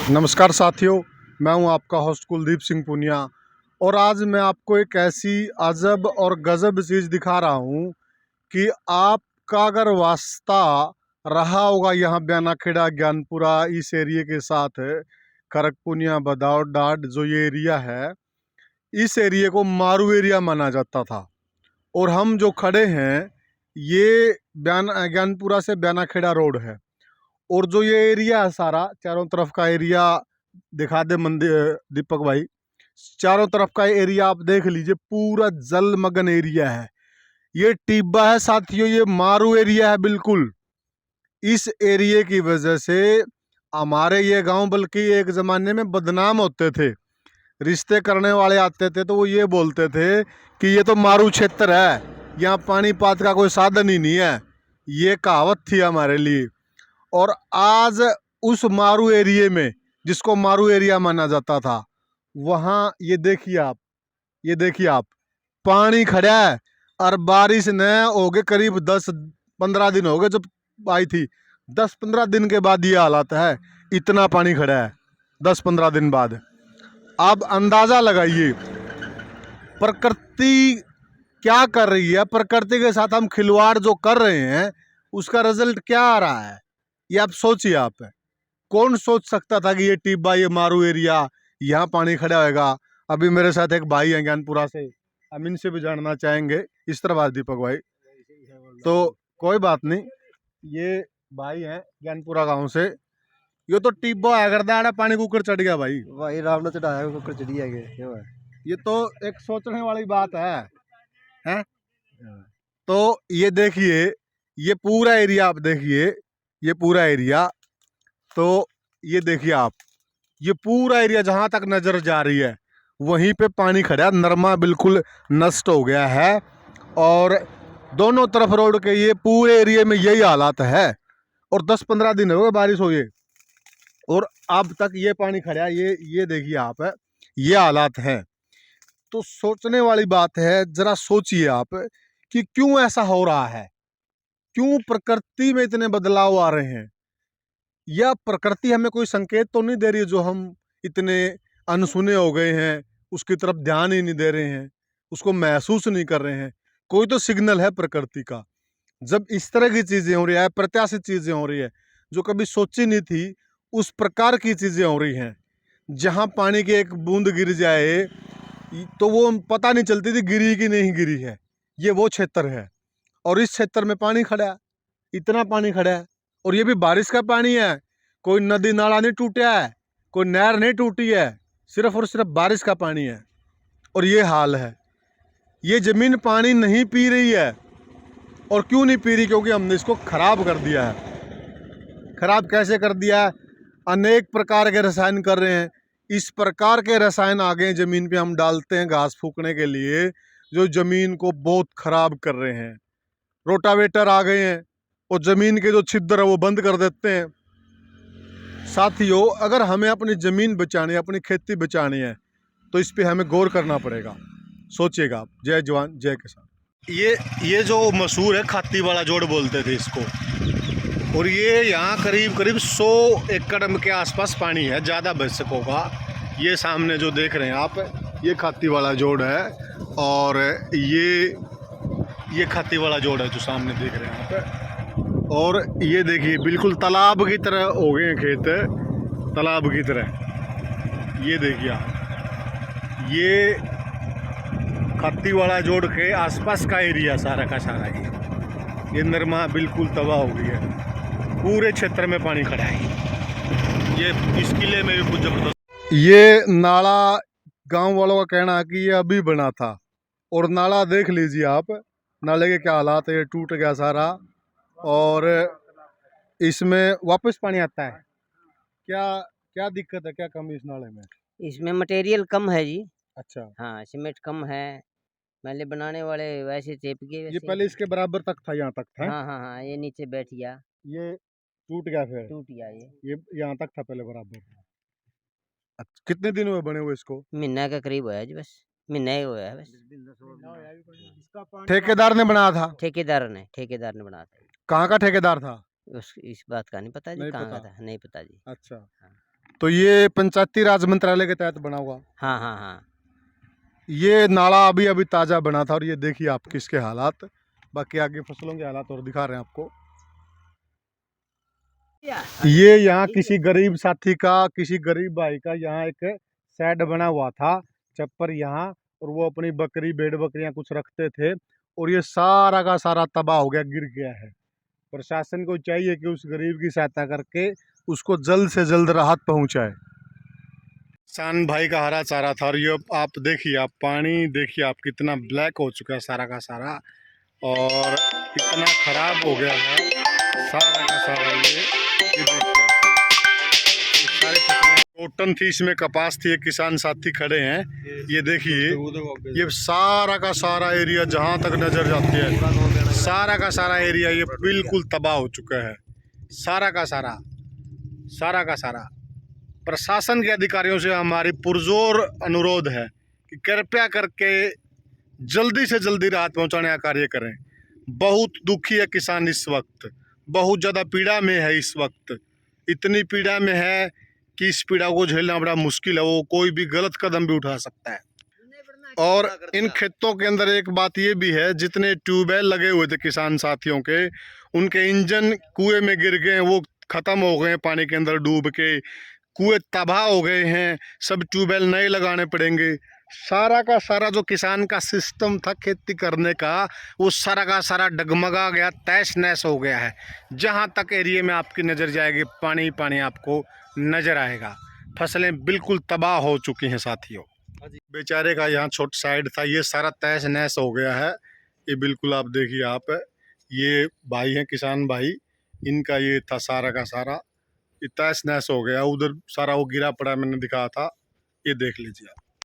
नमस्कार साथियों, मैं हूं आपका होस्ट कुलदीप सिंह पुनिया और आज मैं आपको एक ऐसी अजब और गजब चीज़ दिखा रहा हूं कि आपका अगर वास्ता रहा होगा यहाँ ब्यानाखेड़ा ज्ञानपुरा इस एरिए के साथ खरकपुनिया बदाव डाड जो ये एरिया है, इस एरिए को मारू एरिया माना जाता था। और हम जो खड़े हैं ये ज्ञानपुरा से ब्यानाखेड़ा रोड है और जो ये एरिया है सारा चारों तरफ का एरिया दिखा दे मंदिर दीपक भाई। चारों तरफ का एरिया आप देख लीजिए, पूरा जलमग्न एरिया है। ये टिब्बा है साथियों, ये मारू एरिया है बिल्कुल। इस एरिया की वजह से हमारे ये गांव बल्कि एक ज़माने में बदनाम होते थे। रिश्ते करने वाले आते थे तो वो ये बोलते थे कि ये तो मारू क्षेत्र है, यहाँ पानी पात का कोई साधन ही नहीं है। ये कहावत थी हमारे लिए। और आज उस मारू एरिया में, जिसको मारू एरिया माना जाता था, वहाँ ये देखिए आप पानी खड़ा है। और बारिश ने हो गए करीब 10-15 दिन हो गए जब आई थी। 10-15 दिन के बाद ये हालात है, इतना पानी खड़ा है 10-15 दिन बाद। आप अंदाज़ा लगाइए प्रकृति क्या कर रही है। प्रकृति के साथ हम खिलवाड़ जो कर रहे हैं उसका रिजल्ट क्या आ रहा है, ये आप सोचिए। आप कौन सोच सकता था कि ये टिब्बा, ये मारू एरिया, यहाँ पानी खड़ा होगा। अभी मेरे साथ एक भाई हैं ज्ञानपुरा से, हम इनसे भी जानना चाहेंगे। इस तरह बात दीपक भाई, तो कोई बात नहीं, ये भाई हैं ज्ञानपुरा गांव से। ये तो टिब्बा है, गर्दाड़ा पानी कुकर चढ़ गया भाई राम ने चढ़ाया कुकर चढ़ी है ये तो एक सोचने वाली बात है? तो ये देखिए, ये पूरा एरिया आप देखिए, ये पूरा एरिया, तो ये देखिए आप, ये पूरा एरिया जहाँ तक नज़र जा रही है वहीं पे पानी खड़ा है। नरमा बिल्कुल नष्ट हो गया है और दोनों तरफ रोड के ये पूरे एरिया में यही हालात है। और 10-15 दिन हो गए बारिश हो गई और अब तक ये पानी खड़ा है। ये देखिए आप, ये हालात हैं। तो सोचने वाली बात है, ज़रा सोचिए आप कि क्यों ऐसा हो रहा है, क्यों प्रकृति में इतने बदलाव आ रहे हैं। या प्रकृति हमें कोई संकेत तो नहीं दे रही जो हम इतने अनसुने हो गए हैं, उसकी तरफ ध्यान ही नहीं दे रहे हैं, उसको महसूस नहीं कर रहे हैं। कोई तो सिग्नल है प्रकृति का। जब इस तरह की चीज़ें हो रही है, अप्रत्याशित चीज़ें हो रही है जो कभी सोची नहीं थी, उस प्रकार की चीज़ें हो रही हैं। जहाँ पानी की एक बूंद गिर जाए तो वो पता नहीं चलती थी गिरी कि नहीं गिरी है। ये वो क्षेत्र है और इस क्षेत्र में पानी खड़ा है, इतना पानी खड़ा है। और ये भी बारिश का पानी है, कोई नदी नाला नहीं टूटा है, कोई नहर नहीं टूटी है, सिर्फ और सिर्फ बारिश का पानी है। और ये हाल है, ये ज़मीन पानी नहीं पी रही है। और क्यों नहीं पी रही? क्योंकि हमने इसको खराब कर दिया है। खराब कैसे कर दिया है? अनेक प्रकार के रसायन कर रहे हैं। इस प्रकार के रसायन आ गए ज़मीन पे, हम डालते हैं घास फूकने के लिए, जो ज़मीन को बहुत खराब कर रहे हैं। रोटावेटर आ गए हैं और ज़मीन के जो छिद्र है वो बंद कर देते हैं। साथियों, अगर हमें अपनी ज़मीन बचानी है, अपनी खेती बचानी है, तो इस पे हमें गौर करना पड़ेगा। सोचिएगा आप। जय जवान जय किसान। ये जो मशहूर है खाती वाला जोड़ बोलते थे इसको, और ये यहाँ करीब 100 एकड़ के आसपास पानी है, ज़्यादा बेशक होगा। ये सामने जो देख रहे हैं आप, ये खाती वाला जोड़ है और ये खाती वाला जोड़ है जो सामने देख रहे हैं आप। और ये देखिए बिल्कुल तालाब की तरह हो गए हैं खेत, तालाब की तरह। ये देखिए आप, ये खाती वाला जोड़ के आसपास का एरिया सारा का सारा ये नरमा बिल्कुल तबाह हो गई है। पूरे क्षेत्र में पानी खड़ा है। ये इस किले में भी कुछ जबरदस्त। ये नाला गांव वालों का कहना है कि ये अभी बना था और नाला देख लीजिए आप, नाले के क्या हालात है। ये टूट गया सारा और इसमें वापस पानी आता है। क्या क्या दिक्कत है, क्या कमी इस नाले में? इसमें मटेरियल कम है जी। अच्छा, हाँ, सीमेंट कम है। पहले बनाने वाले वैसे चिपके ये वैसे। पहले इसके बराबर तक था, यहाँ तक था। हाँ हाँ हाँ, ये नीचे बैठ गया, ये टूट गया, फिर टूट गया ये यहाँ तक था पहले बराबर। अच्छा, कितने दिन हुए बने हुए इसको? महीना के करीब हुआ है जी, बस महीना ही हुआ है बस। ठेकेदार ने बनाया था? ठेकेदार ने बनाया था। कहाँ का ठेकेदार था? इस बात का नहीं पता जी, नहीं कहाँ का पता। था, नहीं पता जी। अच्छा, हाँ। तो ये पंचायती राज मंत्रालय के तहत बना हुआ। हाँ हाँ हाँ। ये नाला अभी अभी ताज़ा बना था और ये देखिए आप किसके हालात। बाकी आगे फसलों के हालात और दिखा रहे हैं आपको। ये यहाँ किसी गरीब साथी का, किसी गरीब भाई का यहाँ एक शेड बना हुआ था, छप्पर यहाँ, और वो अपनी बकरी भेड़ बकरियां कुछ रखते थे, और ये सारा का सारा तबाह हो गया, गिर गया है। प्रशासन को चाहिए कि उस गरीब की सहायता करके उसको जल्द से जल्द राहत पहुंचाए। किसान भाई का हरा चारा था, और ये आप देखिए, आप पानी देखिए, आप कितना ब्लैक हो चुका है सारा का सारा, और कितना खराब हो गया है सारा का सारा। ये देखिए आप, ये सारी फसलें कॉटन थी, इसमें कपास थी। ये किसान साथी खड़े हैं, ये देखिए, ये सारा का सारा एरिया जहाँ तक नजर जाती है, सारा का सारा एरिया ये बिल्कुल तबाह हो चुका है, सारा का सारा, सारा का सारा। प्रशासन के अधिकारियों से हमारी पुरजोर अनुरोध है कि कृपया करके जल्दी से जल्दी राहत पहुंचाने का कार्य करें। बहुत दुखी है किसान इस वक्त, बहुत ज़्यादा पीड़ा में है इस वक्त, इतनी पीड़ा में है कि इस पीड़ा को झेलना बड़ा मुश्किल है। वो कोई भी गलत कदम भी उठा सकता है। और इन खेतों के अंदर एक बात ये भी है, जितने ट्यूबवेल लगे हुए थे किसान साथियों के, उनके इंजन कुएं में गिर गए, वो ख़त्म हो गए पानी के अंदर डूब के, कुएं तबाह हो गए हैं। सब ट्यूबवेल नए लगाने पड़ेंगे। सारा का सारा जो किसान का सिस्टम था खेती करने का, वो सारा का सारा डगमगा गया, तहस नहस हो गया है। जहाँ तक एरिया में आपकी नज़र जाएगी, पानी पानी आपको नज़र आएगा। फसलें बिल्कुल तबाह हो चुकी हैं साथियों। बेचारे का यहाँ छोटा साइड था, ये सारा तहस नहस हो गया है। ये बिल्कुल आप देखिए आप, ये भाई हैं किसान भाई, इनका ये था सारा का सारा, ये तहस नहस हो गया। उधर सारा वो गिरा पड़ा, मैंने दिखाया था, ये देख लीजिए आप।